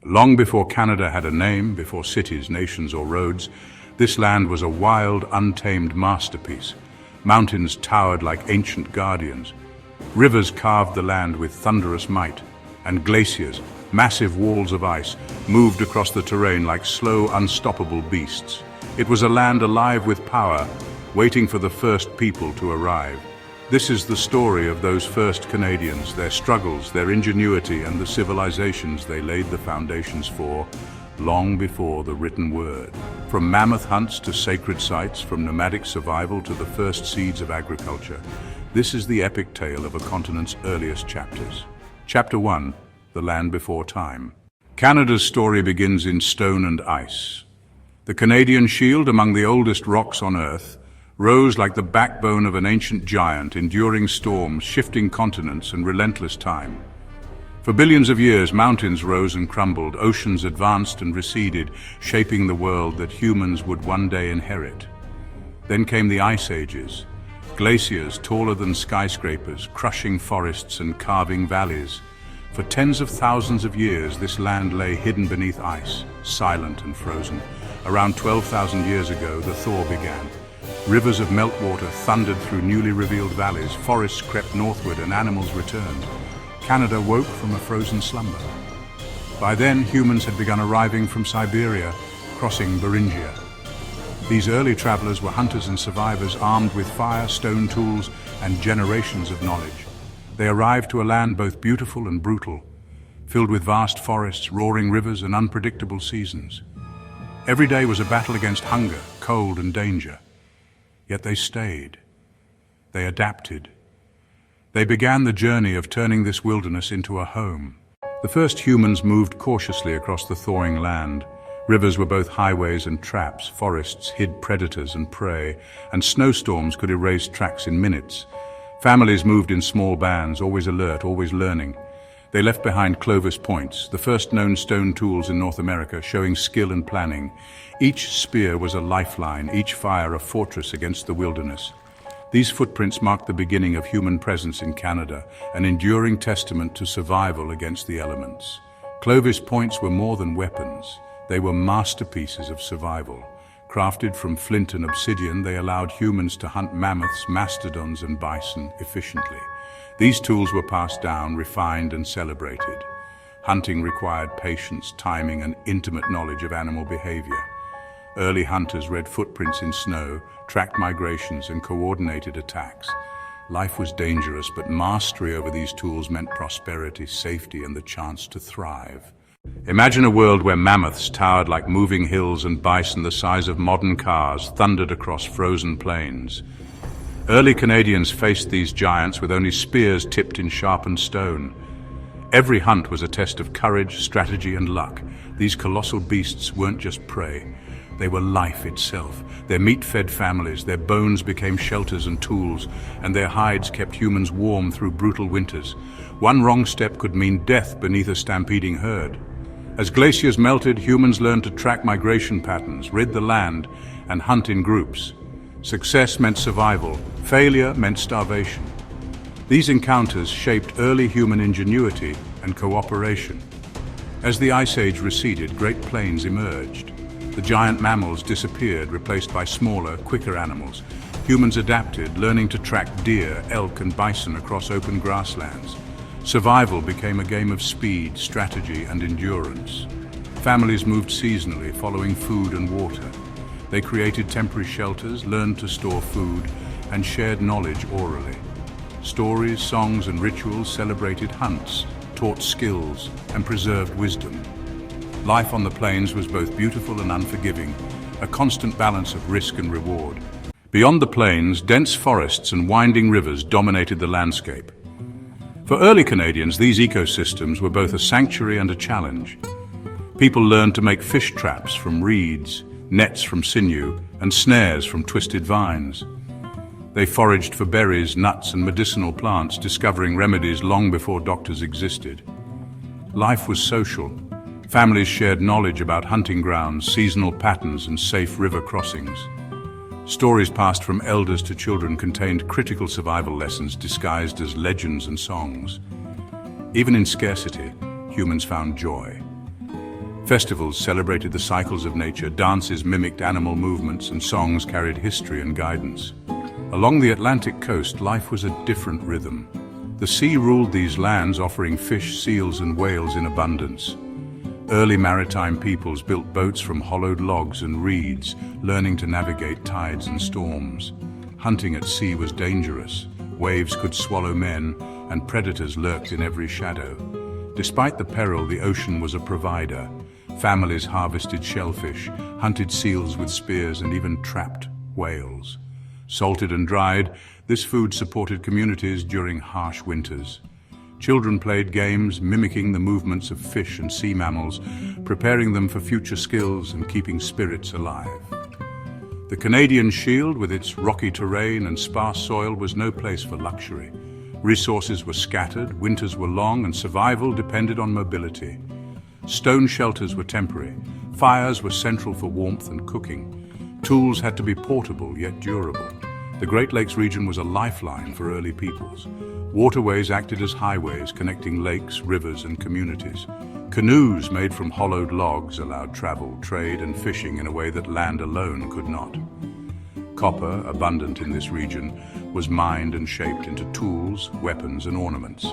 Long before Canada had a name, before cities, nations, or roads, this land was a wild, untamed masterpiece. Mountains towered like ancient guardians. Rivers carved the land with thunderous might, and glaciers, massive walls of ice, moved across the terrain like slow, unstoppable beasts. It was a land alive with power, waiting for the first people to arrive. This is the story of those first Canadians, their struggles, their ingenuity, and the civilizations they laid the foundations for long before the written word. From mammoth hunts to sacred sites, from nomadic survival to the first seeds of agriculture, this is the epic tale of a continent's earliest chapters. Chapter 1, The Land Before Time. Canada's story begins in stone and ice. The Canadian Shield, among the oldest rocks on Earth, rose like the backbone of an ancient giant, enduring storms, shifting continents, and relentless time. For billions of years, mountains rose and crumbled, oceans advanced and receded, shaping the world that humans would one day inherit. Then came the Ice Ages, glaciers taller than skyscrapers, crushing forests and carving valleys. For tens of thousands of years, this land lay hidden beneath ice, silent and frozen. Around 12,000 years ago, the thaw began. Rivers of meltwater thundered through newly revealed valleys, forests crept northward, and animals returned. Canada woke from a frozen slumber. By then, humans had begun arriving from Siberia, crossing Beringia. These early travelers were hunters and survivors, armed with fire, stone tools, and generations of knowledge. They arrived to a land both beautiful and brutal, filled with vast forests, roaring rivers, and unpredictable seasons. Every day was a battle against hunger, cold, and danger. Yet they stayed. They adapted. They began the journey of turning this wilderness into a home. The first humans moved cautiously across the thawing land. Rivers were both highways and traps, forests hid predators and prey, and snowstorms could erase tracks in minutes. Families moved in small bands, always alert, always learning. They left behind Clovis points, the first known stone tools in North America, showing skill and planning. Each spear was a lifeline, each fire a fortress against the wilderness. These footprints marked the beginning of human presence in Canada, an enduring testament to survival against the elements. Clovis points were more than weapons. They were masterpieces of survival. Crafted from flint and obsidian, they allowed humans to hunt mammoths, mastodons, and bison efficiently. These tools were passed down, refined, and celebrated. Hunting required patience, timing, and intimate knowledge of animal behavior. Early hunters read footprints in snow, tracked migrations, and coordinated attacks. Life was dangerous, but mastery over these tools meant prosperity, safety, and the chance to thrive. Imagine a world where mammoths towered like moving hills and bison the size of modern cars thundered across frozen plains. Early Canadians faced these giants with only spears tipped in sharpened stone. Every hunt was a test of courage, strategy, and luck. These colossal beasts weren't just prey. They were life itself. Their meat fed families, their bones became shelters and tools, and their hides kept humans warm through brutal winters. One wrong step could mean death beneath a stampeding herd. As glaciers melted, humans learned to track migration patterns, rid the land, and hunt in groups. Success meant survival, failure meant starvation. These encounters shaped early human ingenuity and cooperation. As the Ice Age receded, great plains emerged. The giant mammals disappeared, replaced by smaller, quicker animals. Humans adapted, learning to track deer, elk, and bison across open grasslands. Survival became a game of speed, strategy, and endurance. Families moved seasonally, following food and water. They created temporary shelters, learned to store food, and shared knowledge orally. Stories, songs, and rituals celebrated hunts, taught skills, and preserved wisdom. Life on the plains was both beautiful and unforgiving, a constant balance of risk and reward. Beyond the plains, dense forests and winding rivers dominated the landscape. For early Canadians, these ecosystems were both a sanctuary and a challenge. People learned to make fish traps from reeds, nets from sinew, and snares from twisted vines. They foraged for berries, nuts, and medicinal plants, discovering remedies long before doctors existed. Life was social. Families shared knowledge about hunting grounds, seasonal patterns, and safe river crossings. Stories passed from elders to children contained critical survival lessons disguised as legends and songs. Even in scarcity, humans found joy. Festivals celebrated the cycles of nature, dances mimicked animal movements, and songs carried history and guidance. Along the Atlantic coast, life was a different rhythm. The sea ruled these lands, offering fish, seals, and whales in abundance. Early maritime peoples built boats from hollowed logs and reeds, learning to navigate tides and storms. Hunting at sea was dangerous. Waves could swallow men, and predators lurked in every shadow. Despite the peril, the ocean was a provider. Families harvested shellfish, hunted seals with spears, and even trapped whales. Salted and dried, this food supported communities during harsh winters. Children played games mimicking the movements of fish and sea mammals, preparing them for future skills and keeping spirits alive. The Canadian Shield, with its rocky terrain and sparse soil, was no place for luxury. Resources were scattered, winters were long, and survival depended on mobility. Stone shelters were temporary. Fires were central for warmth and cooking. Tools had to be portable yet durable. The Great Lakes region was a lifeline for early peoples. Waterways acted as highways connecting lakes, rivers, and communities. Canoes made from hollowed logs allowed travel, trade, and fishing in a way that land alone could not. Copper, abundant in this region, was mined and shaped into tools, weapons, and ornaments.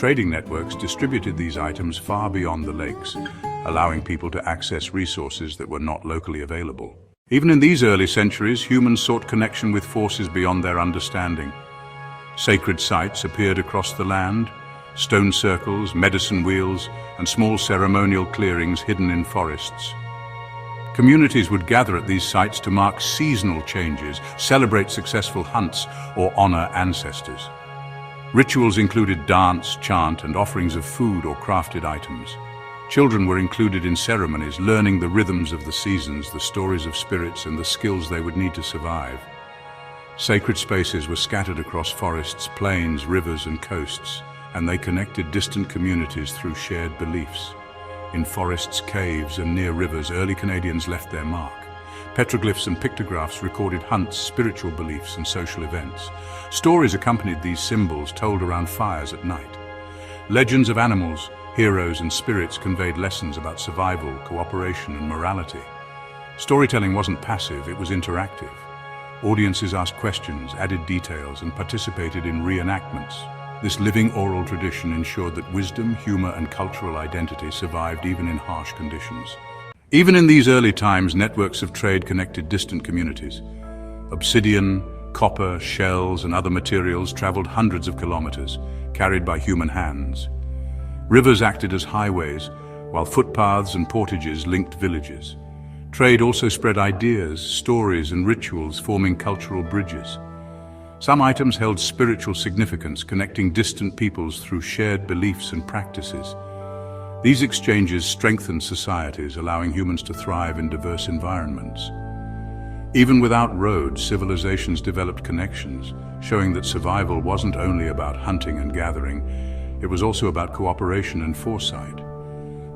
Trading networks distributed these items far beyond the lakes, allowing people to access resources that were not locally available. Even in these early centuries, humans sought connection with forces beyond their understanding. Sacred sites appeared across the land, stone circles, medicine wheels, and small ceremonial clearings hidden in forests. Communities would gather at these sites to mark seasonal changes, celebrate successful hunts, or honor ancestors. Rituals included dance, chant, and offerings of food or crafted items. Children were included in ceremonies, learning the rhythms of the seasons, the stories of spirits, and the skills they would need to survive. Sacred spaces were scattered across forests, plains, rivers, and coasts, and they connected distant communities through shared beliefs. In forests, caves, and near rivers, early Canadians left their mark. Petroglyphs and pictographs recorded hunts, spiritual beliefs, and social events. Stories accompanied these symbols, told around fires at night. Legends of animals, heroes, and spirits conveyed lessons about survival, cooperation, and morality. Storytelling wasn't passive, it was interactive. Audiences asked questions, added details, and participated in reenactments. This living oral tradition ensured that wisdom, humor, and cultural identity survived even in harsh conditions. Even in these early times, networks of trade connected distant communities. Obsidian, copper, shells, and other materials traveled hundreds of kilometers, carried by human hands. Rivers acted as highways, while footpaths and portages linked villages. Trade also spread ideas, stories, and rituals, forming cultural bridges. Some items held spiritual significance, connecting distant peoples through shared beliefs and practices. These exchanges strengthened societies, allowing humans to thrive in diverse environments. Even without roads, civilizations developed connections, showing that survival wasn't only about hunting and gathering, it was also about cooperation and foresight.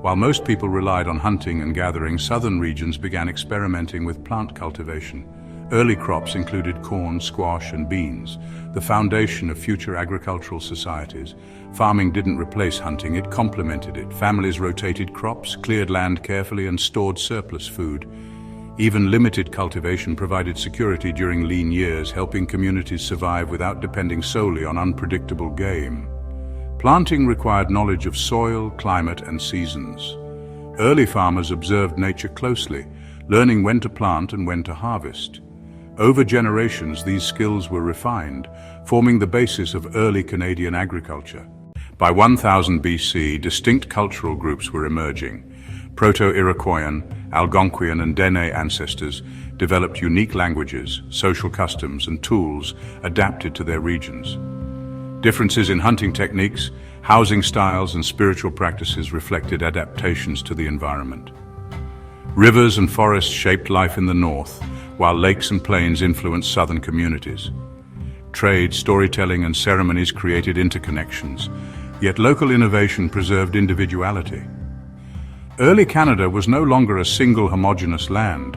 While most people relied on hunting and gathering, southern regions began experimenting with plant cultivation. Early crops included corn, squash, and beans, the foundation of future agricultural societies. Farming didn't replace hunting, it complemented it. Families rotated crops, cleared land carefully, and stored surplus food. Even limited cultivation provided security during lean years, helping communities survive without depending solely on unpredictable game. Planting required knowledge of soil, climate, and seasons. Early farmers observed nature closely, learning when to plant and when to harvest. Over generations, these skills were refined, forming the basis of early Canadian agriculture. By 1000 BC, distinct cultural groups were emerging. Proto-Iroquoian, Algonquian, and Dene ancestors developed unique languages, social customs, and tools adapted to their regions. Differences in hunting techniques, housing styles, and spiritual practices reflected adaptations to the environment. Rivers and forests shaped life in the north, while lakes and plains influenced southern communities. Trade, storytelling, and ceremonies created interconnections, yet local innovation preserved individuality. Early Canada was no longer a single homogeneous land.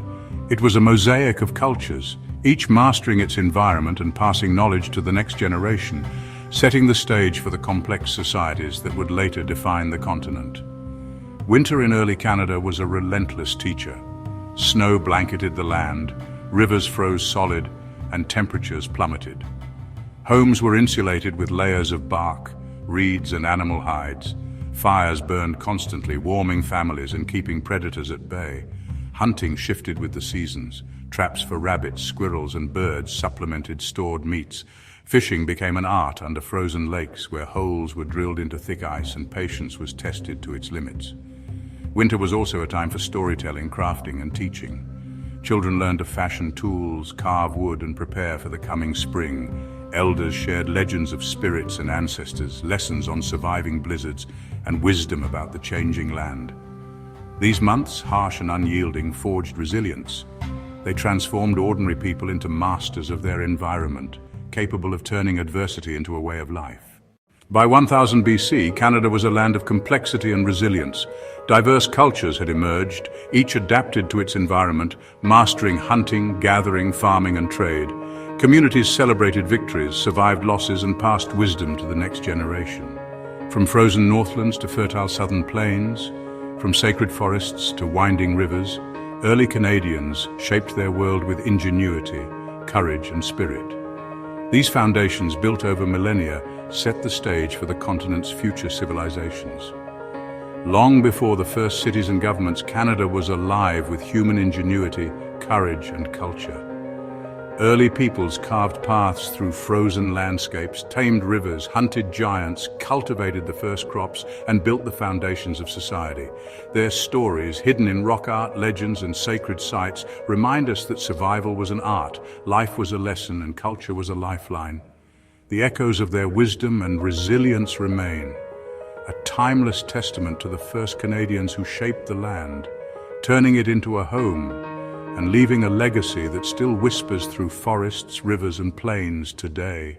It was a mosaic of cultures, each mastering its environment and passing knowledge to the next generation, setting the stage for the complex societies that would later define the continent. Winter in early Canada was a relentless teacher. Snow blanketed the land, rivers froze solid, and temperatures plummeted. Homes were insulated with layers of bark, reeds, and animal hides. Fires burned constantly, warming families and keeping predators at bay. Hunting shifted with the seasons. Traps for rabbits, squirrels, and birds supplemented stored meats. Fishing became an art under frozen lakes where holes were drilled into thick ice and patience was tested to its limits. Winter was also a time for storytelling, crafting, and teaching. Children learned to fashion tools, carve wood, and prepare for the coming spring. Elders shared legends of spirits and ancestors, lessons on surviving blizzards, and wisdom about the changing land. These months, harsh and unyielding, forged resilience. They transformed ordinary people into masters of their environment, capable of turning adversity into a way of life. By 1000 BC, Canada was a land of complexity and resilience. Diverse cultures had emerged, each adapted to its environment, mastering hunting, gathering, farming, and trade. Communities celebrated victories, survived losses, and passed wisdom to the next generation. From frozen northlands to fertile southern plains, from sacred forests to winding rivers, early Canadians shaped their world with ingenuity, courage, and spirit. These foundations, built over millennia, set the stage for the continent's future civilizations. Long before the first cities and governments, Canada was alive with human ingenuity, courage, and culture. Early peoples carved paths through frozen landscapes, tamed rivers, hunted giants, cultivated the first crops, and built the foundations of society. Their stories, hidden in rock art, legends, and sacred sites, remind us that survival was an art, life was a lesson, and culture was a lifeline. The echoes of their wisdom and resilience remain, a timeless testament to the first Canadians who shaped the land, turning it into a home and leaving a legacy that still whispers through forests, rivers, and plains today.